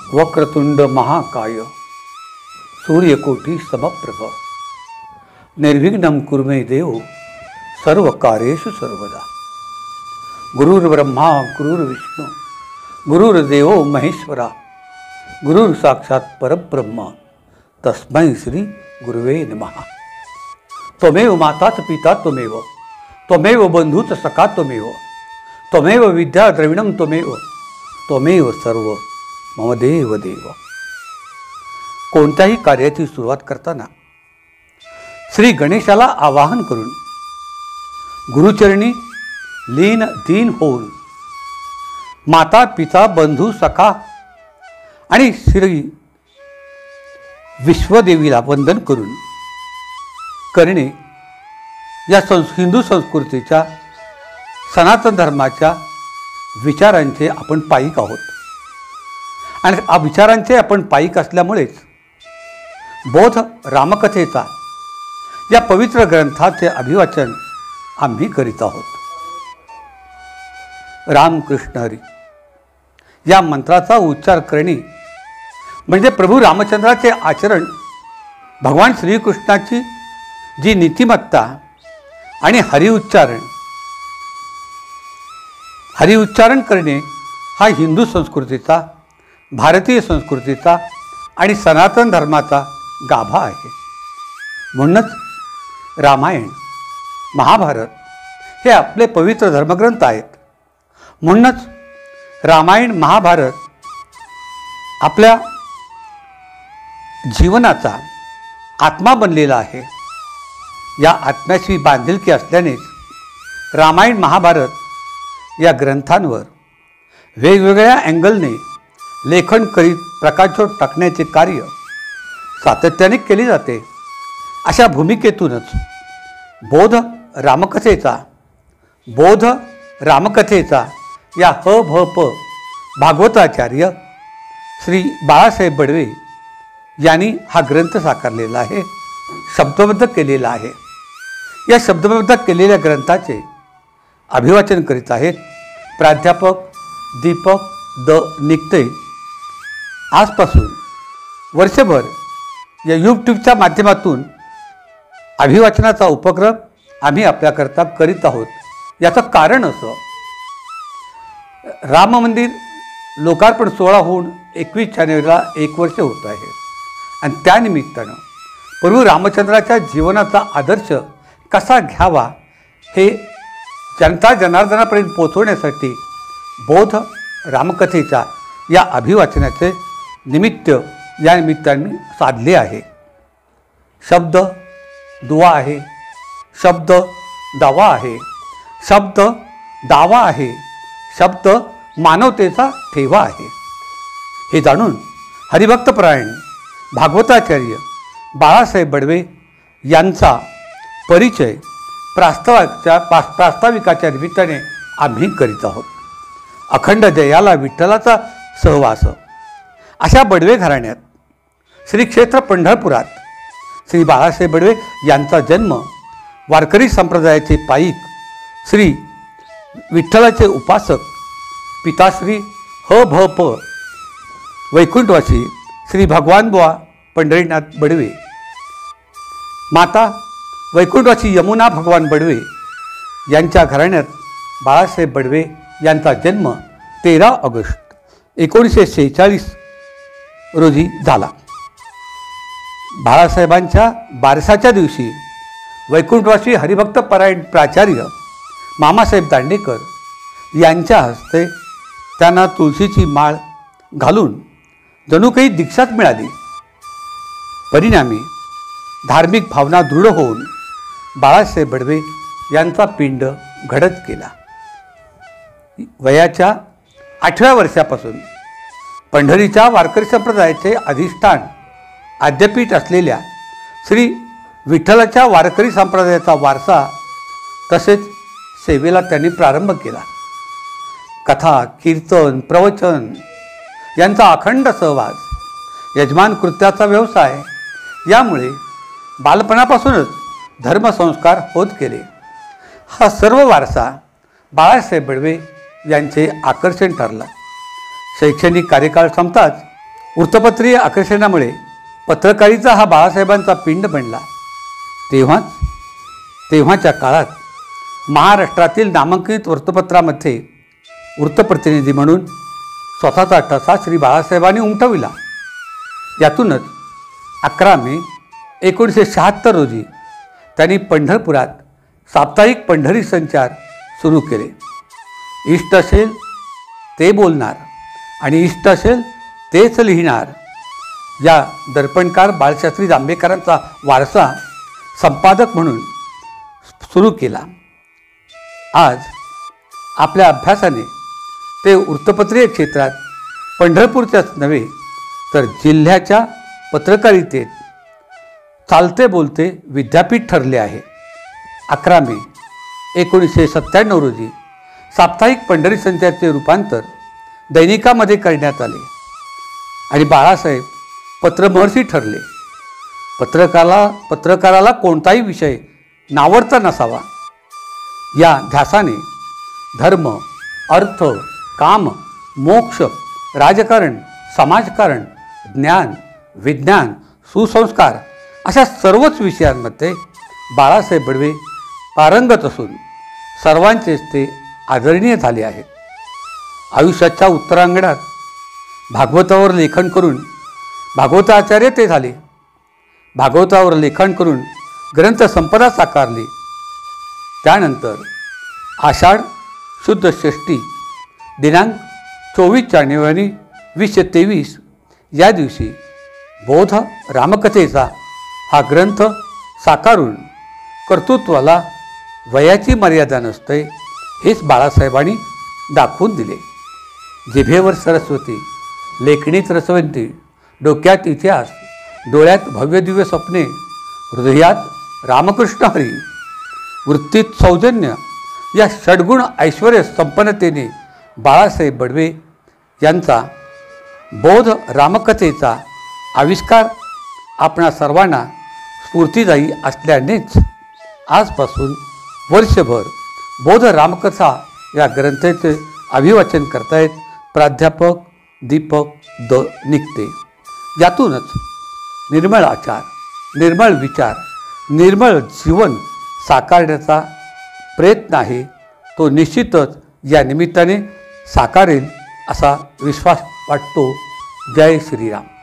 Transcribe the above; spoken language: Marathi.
वक्रतुंड महाकाय सूर्यकोटी समप्रभ निर्विघ्नं कुरु मे देव सर्वकार्येषु सर्वदा। गुरुर्ब्रह्मा गुरुर्विष्णु गुरुर्देवो महेश्वरा गुरुर्साक्षात् परब्रह्म तस्मै श्री गुरुवे नमः। त्वमेव माता च पिता त्वमेव त्वमेव बंधू च सखा त्वमेव त्वमेव विद्या द्रविणं त्वमेव सर्व मम देव देव। कोणत्याही कार्याची सुरुवात करताना श्री गणेशाला आवाहन करून गुरुचरणी लीन दीन होऊन माता पिता बंधू सखा आणि श्री विश्वदेवीला वंदन करून करणे या हिंदू संस्कृतीच्या सनातन धर्माच्या विचारांचे आपण पाईक आहोत आणि या विचारांचे आपण पाईक असल्यामुळेच बोध रामकथेचा या पवित्र ग्रंथाचे अभिवाचन आम्ही करीत आहोत। रामकृष्ण हरी या मंत्राचा उच्चार करणे म्हणजे प्रभू रामचंद्राचे आचरण, भगवान श्रीकृष्णाची जी नीतिमत्ता आणि हरिउच्चारण करणे हा हिंदू संस्कृतीचा, भारतीय संस्कृतीचा आणि सनातन धर्माचा गाभा आहे। म्हणूनच रामायण महाभारत हे आपले पवित्र धर्मग्रंथ आहेत। म्हणूनच रामायण महाभारत आपल्या जीवनाचा आत्मा बनलेला आहे। या आत्म्याशी बांधिलकी असल्यानेच रामायण महाभारत या ग्रंथांवर वेगवेगळ्या अँगलने लेखन करीत प्रकाशझोत टाकण्याचे कार्य सातत्याने केले जाते। अशा भूमिकेतूनच बोध रामकथेचा या ह.भ.प. भागवताचार्य श्री बाळासाहेब बडवे यांनी हा ग्रंथ साकारलेला आहे, शब्दबद्ध केलेला आहे। या शब्दबद्ध केलेल्या ग्रंथाचे अभिवाचन करीत आहेत प्राध्यापक दीपक द निकते। आजपासून वर्षभर या यूट्यूबच्या माध्यमातून अभिवाचनाचा उपक्रम आम्ही आपल्याकरता करीत आहोत। याचं कारण असं, राम मंदिर लोकार्पण सोहळा होऊन 21 जानेवारीला 1 वर्ष होत आहे आणि त्यानिमित्तानं प्रभू रामचंद्राच्या जीवनाचा आदर्श कसा घ्यावा हे जनता जनार्दनापर्यंत पोहोचवण्यासाठी बोध रामकथेच्या या अभिवाचनाचे निमित्त या निमित्ताने साधले आहे। शब्द दुवा आहे, शब्द दावा आहे, शब्द दावा आहे, शब्द मानवतेचा ठेवा आहे। हे जाणून हरिभक्तपरायण भागवताचार्य बाळासाहेब बडवे यांचा परिचय प्रास्ताविकाच्या निमित्ताने आम्ही करीत आहोत। अखंड जयाला विठ्ठलाचा सहवास अशा बडवे घराण्यात श्री क्षेत्र पंढरपुरात श्री बाळासाहेब बडवे यांचा जन्म, वारकरी संप्रदायाचे पाईक, श्री विठ्ठलाचे उपासक, पिताश्री ह.भ.प. वैकुंठवासी श्री भगवानबुवा पंढरीनाथ बडवे, माता वैकुंठवासी यमुना भगवान बडवे यांच्या घराण्यात बाळासाहेब बडवे यांचा जन्म 13 ऑगस्ट 1946 रोजी झाला। बाळासाहेबांच्या बारसाच्या दिवशी वैकुंठवासी हरिभक्तपरायण प्राचार्य मामासाहेब दांडेकर यांच्या हस्ते त्यांना तुळशीची माळ घालून जणू काही दीक्षाच मिळाली। परिणामी धार्मिक भावना दृढ होऊन बाळासाहेब बडवे यांचा पिंड घडत गेला। वयाच्या 8व्या वर्षापासून पंढरीच्या वारकरी संप्रदायाचे अधिष्ठान आद्यपीठ असलेल्या श्री विठ्ठलाच्या वारकरी संप्रदायाचा वारसा तसेच सेवेला त्यांनी प्रारंभ केला। कथा, कीर्तन, प्रवचन यांचा अखंड सहवास, यजमान कृत्याचा व्यवसाय यामुळे बालपणापासूनच धर्मसंस्कार होत गेले। हा सर्व वारसा बाळासाहेब बडवे यांचे आकर्षण ठरला। शैक्षणिक कार्यकाळ संपताच वृत्तपत्रीय आकर्षणामुळे पत्रकारिता हा बाळासाहेबांचा पिंड बनला। तेव्हाच्या काळात महाराष्ट्रातील नामांकित वृत्तपत्रामध्ये वृत्तप्रतिनिधी म्हणून स्वतःचा ठसा श्री बाळासाहेबांनी उमटविला। यातूनच 11 मे 1976 रोजी त्यांनी पंढरपुरात साप्ताहिक पंढरी संचार सुरू केले। इष्ट असेल ते बोलणार आणि इष्ट असेल तेच लिहिणार या दर्पणकार बाळशास्त्री जांभेकरांचा वारसा संपादक म्हणून सुरू केला। आज आपल्या अभ्यासाने ते वृत्तपत्रीय क्षेत्रात पंढरपूरच्याच नव्हे तर जिल्ह्याच्या पत्रकारितेत चालते बोलते विद्यापीठ ठरले आहे। 11 मे 1997 रोजी साप्ताहिक पंढरी संचारचे रूपांतर दैनिकामध्ये करण्यात आले आणि बाळासाहेब पत्रमहर्षी ठरले। पत्रकाराला कोणताही विषय नावडता नसावा या ध्यासाने धर्म, अर्थ, काम, मोक्ष, राजकारण, समाजकारण, ज्ञान, विज्ञान, सुसंस्कार अशा सर्वच विषयांमध्ये बाळासाहेब बडवे पारंगत असून सर्वांचेच ते आदरणीय झाले आहेत। आयुष्याच्या उत्तरांगणात भागवतावर लेखन करून भागवताचार्य ते झाले। भागवतावर लेखन करून ग्रंथ संपदा साकारली। त्यानंतर आषाढ शुद्ध षष्ठी दिनांक 24 जानेवारी 2023 या दिवशी बोध रामकथेचा हा ग्रंथ साकारून कर्तृत्वाला वयाची मर्यादा नसते हेच बाळासाहेबांनी दाखवून दिले। जिभेवर सरस्वती, लेखणीत रसवंती, डोक्यात इतिहास, डोळ्यात भव्य दिव्य स्वप्ने, हृदयात रामकृष्ण हरी, वृत्तीत सौजन्य या षड्गुण ऐश्वर्य संपन्नतेने बाळासाहेब बडवे यांचा बोध रामकथेचा आविष्कार आपणा सर्वांना स्फूर्तिदायी असल्यानेच आजपासून वर्षभर बोध रामकथा या ग्रंथाचे अभिवाचन करतायत प्राध्यापक दीपक द निकते। यातूनच निर्मळ आचार, निर्मळ विचार, निर्मळ जीवन साकारण्याचा प्रयत्न आहे तो निश्चितच या निमित्ताने साकारेल असा विश्वास वाटतो। जय श्रीराम।